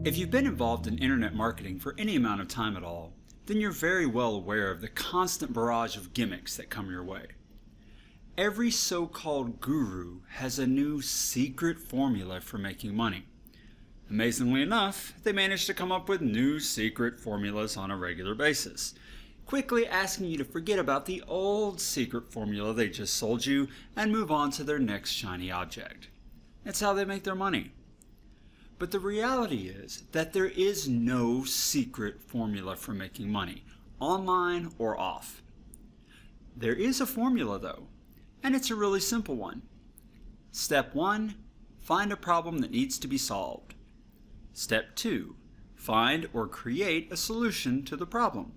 If you've been involved in internet marketing for any amount of time at all, then you're very well aware of the constant barrage of gimmicks that come your way. Every so-called guru has a new secret formula for making money. Amazingly enough, they manage to come up with new secret formulas on a regular basis, quickly asking you to forget about the old secret formula they just sold you and move on to their next shiny object. That's how they make their money. But the reality is that there is no secret formula for making money, online or off. There is a formula though, and it's a really simple one. Step 1, find a problem that needs to be solved. Step 2, find or create a solution to the problem.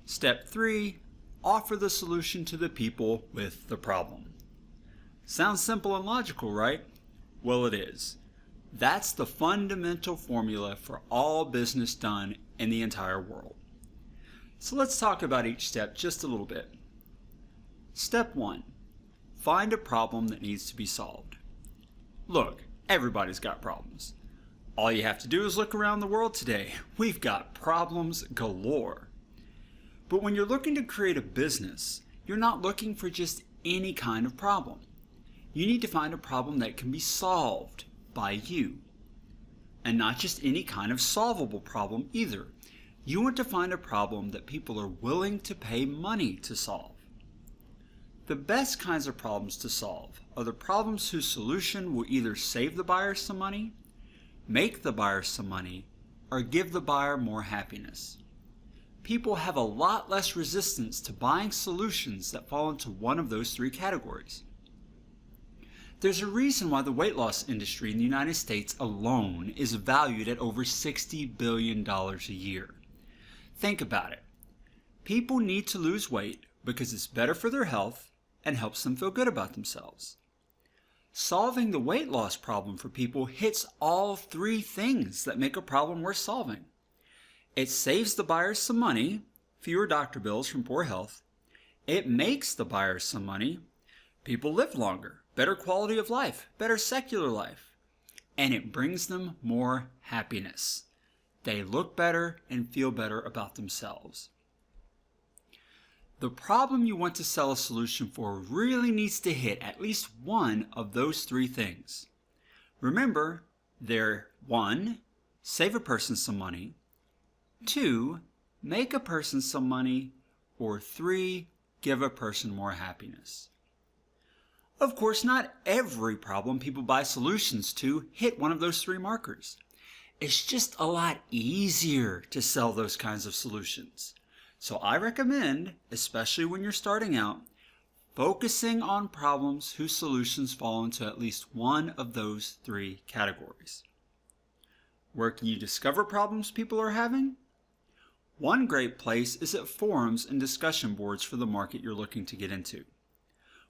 Step 3, offer the solution to the people with the problem. Sounds simple and logical, right? Well, it is. That's the fundamental formula for all business done in the entire world. So let's talk about each step just a little bit. Step 1, find a problem that needs to be solved. Look, everybody's got problems. All you have to do is look around the world today. We've got problems galore. But when you're looking to create a business, you're not looking for just any kind of problem. You need to find a problem that can be solved by you. And not just any kind of solvable problem either. You want to find a problem that people are willing to pay money to solve. The best kinds of problems to solve are the problems whose solution will either save the buyer some money, make the buyer some money, or give the buyer more happiness. People have a lot less resistance to buying solutions that fall into one of those three categories. There's a reason why the weight loss industry in the United States alone is valued at over $60 billion a year. Think about it. People need to lose weight because it's better for their health and helps them feel good about themselves. Solving the weight loss problem for people hits all three things that make a problem worth solving. It saves the buyers some money, fewer doctor bills from poor health. It makes the buyers some money. People live longer, better quality of life, better secular life. And it brings them more happiness. They look better and feel better about themselves. The problem you want to sell a solution for really needs to hit at least one of those three things. Remember, they're 1, save a person some money, 2, make a person some money, or 3, give a person more happiness. Of course, not every problem people buy solutions to hit one of those three markers. It's just a lot easier to sell those kinds of solutions. So I recommend, especially when you're starting out, focusing on problems whose solutions fall into at least one of those three categories. Where can you discover problems people are having? One great place is at forums and discussion boards for the market you're looking to get into.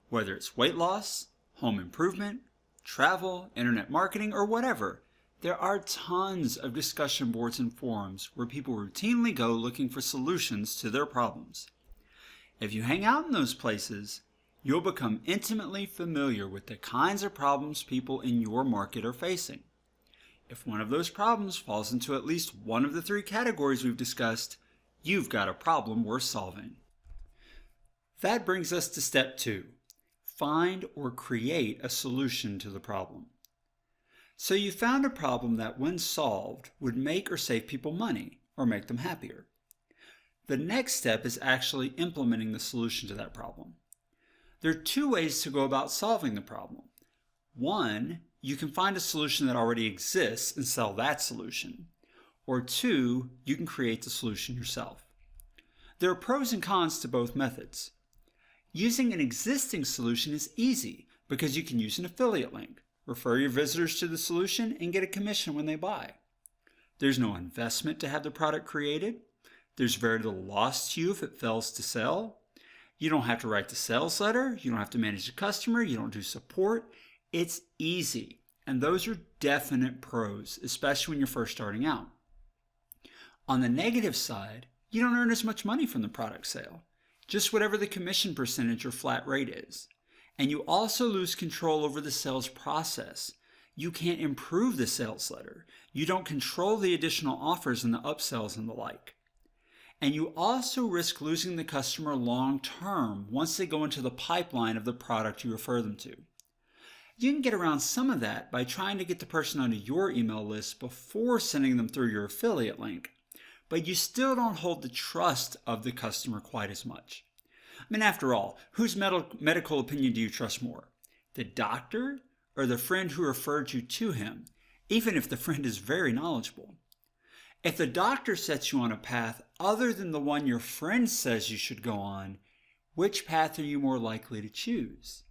Whether it's weight loss, home improvement, travel, internet marketing, or whatever, there are tons of discussion boards and forums where people routinely go looking for solutions to their problems. If you hang out in those places, you'll become intimately familiar with the kinds of problems people in your market are facing. If one of those problems falls into at least one of the three categories we've discussed, you've got a problem worth solving. That brings us to step 2. Find or create a solution to the problem. So you found a problem that, when solved, would make or save people money or make them happier. The next step is actually implementing the solution to that problem. There are 2 ways to go about solving the problem. 1, you can find a solution that already exists and sell that solution. Or 2, you can create the solution yourself. There are pros and cons to both methods. Using an existing solution is easy because you can use an affiliate link, refer your visitors to the solution, and get a commission when they buy. There's no investment to have the product created. There's very little loss to you if it fails to sell. You don't have to write the sales letter. You don't have to manage the customer. You don't do support. It's easy. And those are definite pros, especially when you're first starting out. On the negative side, you don't earn as much money from the product sale, just whatever the commission percentage or flat rate is. And you also lose control over the sales process. You can't improve the sales letter. You don't control the additional offers and the upsells and the like. And you also risk losing the customer long term once they go into the pipeline of the product you refer them to. You can get around some of that by trying to get the person onto your email list before sending them through your affiliate link, but you still don't hold the trust of the customer quite as much. I mean, after all, whose medical opinion do you trust more? The doctor or the friend who referred you to him, even if the friend is very knowledgeable? If the doctor sets you on a path other than the one your friend says you should go on, which path are you more likely to choose?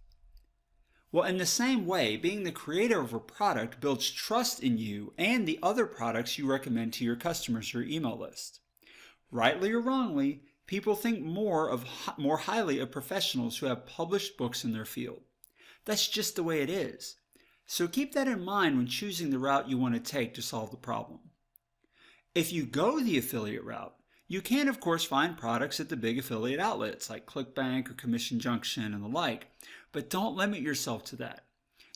Well, in the same way, being the creator of a product builds trust in you and the other products you recommend to your customers or email list. Rightly or wrongly, people think more highly of professionals who have published books in their field. That's just the way it is. So keep that in mind when choosing the route you want to take to solve the problem. If you go the affiliate route, you can of course find products at the big affiliate outlets like ClickBank or Commission Junction and the like, but don't limit yourself to that.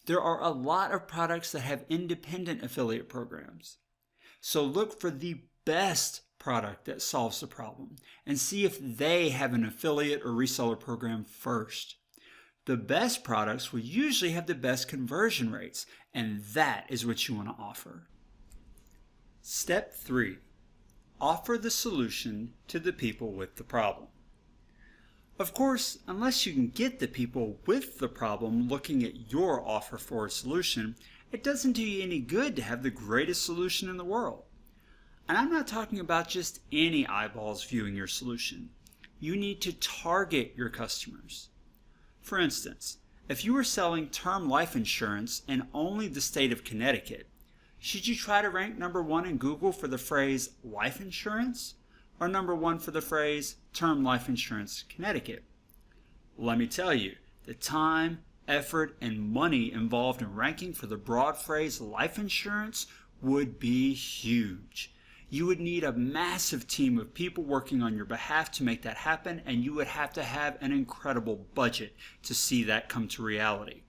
There are a lot of products that have independent affiliate programs. So look for the best product that solves the problem and see if they have an affiliate or reseller program first. The best products will usually have the best conversion rates, and that is what you want to offer. Step 3. Offer the solution to the people with the problem. Of course, unless you can get the people with the problem looking at your offer for a solution, it doesn't do you any good to have the greatest solution in the world. And I'm not talking about just any eyeballs viewing your solution. You need to target your customers. For instance, if you were selling term life insurance in only the state of Connecticut, should you try to rank number 1 in Google for the phrase life insurance or number 1 for the phrase term life insurance Connecticut? Let me tell you, the time, effort, and money involved in ranking for the broad phrase life insurance would be huge. You would need a massive team of people working on your behalf to make that happen, and you would have to have an incredible budget to see that come to reality.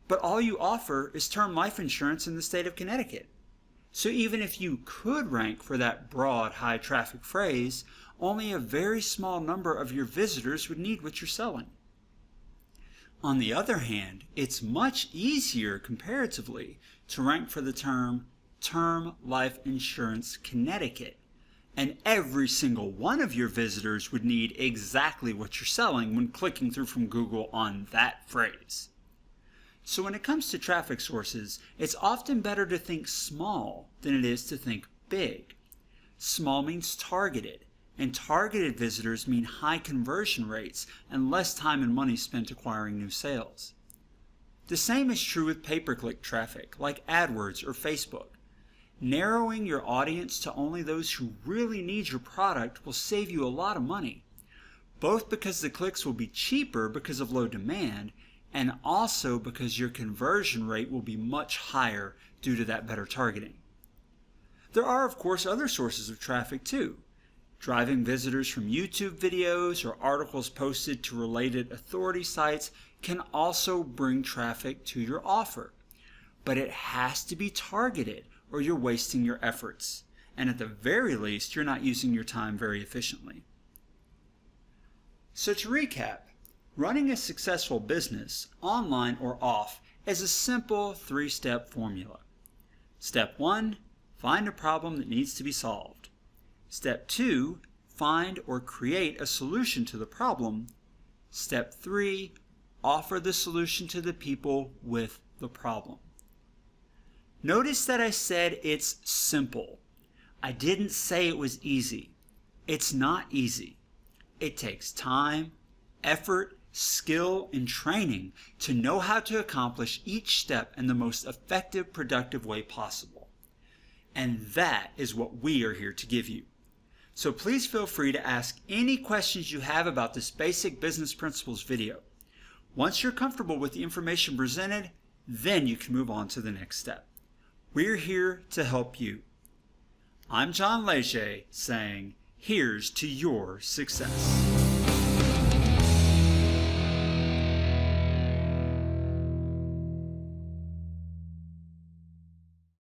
But all you offer is term life insurance in the state of Connecticut. So even if you could rank for that broad, high traffic phrase, only a very small number of your visitors would need what you're selling. On the other hand, it's much easier comparatively to rank for the term life insurance Connecticut, and every single one of your visitors would need exactly what you're selling when clicking through from Google on that phrase. So when it comes to traffic sources, it's often better to think small than it is to think big. Small means targeted, and targeted visitors mean high conversion rates and less time and money spent acquiring new sales. The same is true with pay-per-click traffic like AdWords or Facebook. Narrowing your audience to only those who really need your product will save you a lot of money, both because the clicks will be cheaper because of low demand, and also because your conversion rate will be much higher due to that better targeting. There are, of course, other sources of traffic too. Driving visitors from YouTube videos or articles posted to related authority sites can also bring traffic to your offer. But it has to be targeted or you're wasting your efforts. And at the very least, you're not using your time very efficiently. So to recap, running a successful business, online or off, is a simple 3-step formula. Step 1, find a problem that needs to be solved. Step 2, find or create a solution to the problem. Step 3, offer the solution to the people with the problem. Notice that I said it's simple. I didn't say it was easy. It's not easy. It takes time, effort, skill, and training to know how to accomplish each step in the most effective, productive way possible. And that is what we are here to give you. So please feel free to ask any questions you have about this basic business principles video. Once you're comfortable with the information presented, then you can move on to the next step. We're here to help you. I'm John Leger saying, here's to your success.